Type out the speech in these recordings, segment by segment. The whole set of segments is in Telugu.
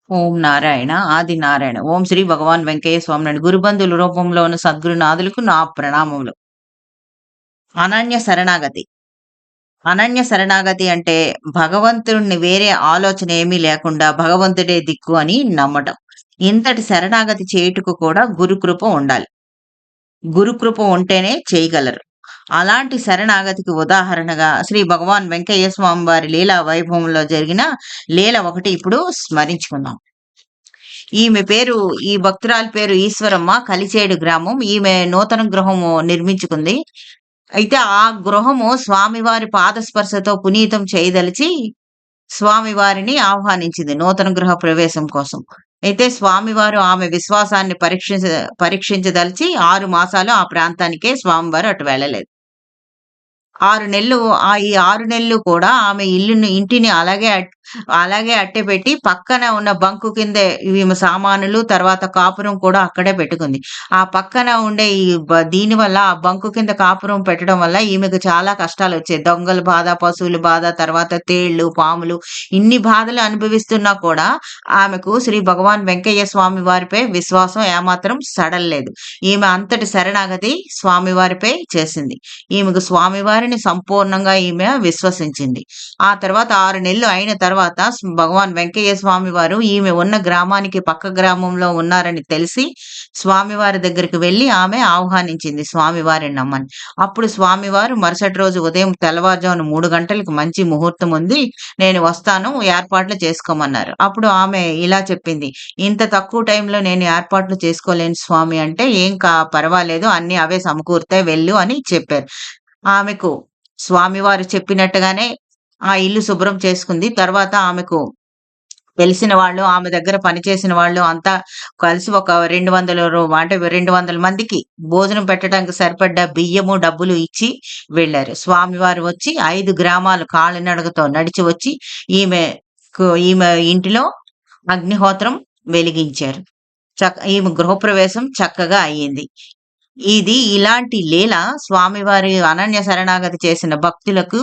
ఓం నారాయణ, ఆది నారాయణ. ఓం శ్రీ భగవాన్ వెంకయ్య స్వామినండి. గురుబంధువుల రూపంలో ఉన్న సద్గురునాథులకు నా ప్రణామములు. అనన్య శరణాగతి. అనన్య శరణాగతి అంటే భగవంతుడిని వేరే ఆలోచన ఏమీ లేకుండా భగవంతుడే దిక్కు అని నమ్మటం. ఇంతటి శరణాగతి చేయుటకు కూడా గురుకృప ఉండాలి. గురుకృప ఉంటేనే చేయగలరు. అలాంటి శరణాగతికి ఉదాహరణగా శ్రీ భగవాన్ వెంకయ్య స్వామి వారి లీలా వైభవంలో జరిగిన లీల ఒకటి ఇప్పుడు స్మరించుకుందాం. ఈమె పేరు ఈ భక్తురాలి పేరు ఈశ్వరమ్మ. కలిచేడు గ్రామం. ఈమె నూతన గృహము నిర్మించుకుంది. అయితే ఆ గృహము స్వామివారి పాదస్పర్శతో పునీతం చేయదలిచి స్వామివారిని ఆహ్వానించింది నూతన గృహ ప్రవేశం కోసం. అయితే స్వామివారు ఆమె విశ్వాసాన్ని పరీక్షించదలిచి 6 మాసాలు ఆ ప్రాంతానికే స్వామివారు అటు వెళ్ళలేదు. 6 నెలలు ఈ 6 నెలలు కూడా ఆమె ఇంటిని అలాగే అట్టెపెట్టి పక్కన ఉన్న బంకు కిందే ఈమె సామానులు, తర్వాత కాపురం కూడా అక్కడే పెట్టుకుంది. ఆ పక్కన ఉండే దీనివల్ల ఆ బంకు కింద కాపురం పెట్టడం వల్ల ఈమెకు చాలా కష్టాలొచ్చాయి. దొంగల బాధ, పశువుల బాధ, తర్వాత తేళ్ళు, పాములు ఇన్ని బాధలు అనుభవిస్తున్నా కూడా ఆమెకు శ్రీ భగవాన్ వెంకయ్య స్వామి వారిపై విశ్వాసం ఏమాత్రం సడల్లేదు. ఈమె అంతటి శరణాగతి స్వామివారిపై చేసింది. ఈమెకు స్వామివారిని సంపూర్ణంగా ఈమె విశ్వసించింది. ఆ తర్వాత 6 నెలలు అయిన తర్వాత భగవాన్ వెంకయ్య స్వామి వారు ఈమె ఉన్న గ్రామానికి పక్క గ్రామంలో ఉన్నారని తెలిసి స్వామివారి దగ్గరికి వెళ్లి ఆమె ఆహ్వానించింది స్వామివారిని నమ్మని. అప్పుడు స్వామివారు మరుసటి రోజు ఉదయం తెల్లవారుజామున 3 గంటలకు మంచి ముహూర్తం ఉంది, నేను వస్తాను, ఏర్పాట్లు చేసుకోమన్నారు. అప్పుడు ఆమె ఇలా చెప్పింది, ఇంత తక్కువ టైంలో నేను ఏర్పాట్లు చేసుకోలేను స్వామి అంటే, ఏం పర్వాలేదు, అన్ని అవే సమకూరుతాయి, వెళ్ళు అని చెప్పారు. ఆమెకు స్వామివారు చెప్పినట్టుగానే ఆ ఇల్లు శుభ్రం చేసుకుంది. తర్వాత ఆమెకు తెలిసిన వాళ్ళు, ఆమె దగ్గర పనిచేసిన వాళ్ళు అంతా కలిసి ఒక 200 మందికి భోజనం పెట్టడానికి సరిపడ్డ బియ్యము, డబ్బులు ఇచ్చి వెళ్లారు. స్వామివారు వచ్చి 5 గ్రామాలు కాలినడకతో నడిచి వచ్చి ఈమె ఇంటిలో అగ్నిహోత్రం వెలిగించారు. ఈమె గృహప్రవేశం చక్కగా అయ్యింది. ఇలాంటి లీల స్వామివారి అనన్య శరణాగతి చేసిన భక్తులకు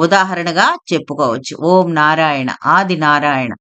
ఉదాహరణగా చెప్పుకోవచ్చు. ఓం నారాయణ, ఆది నారాయణ.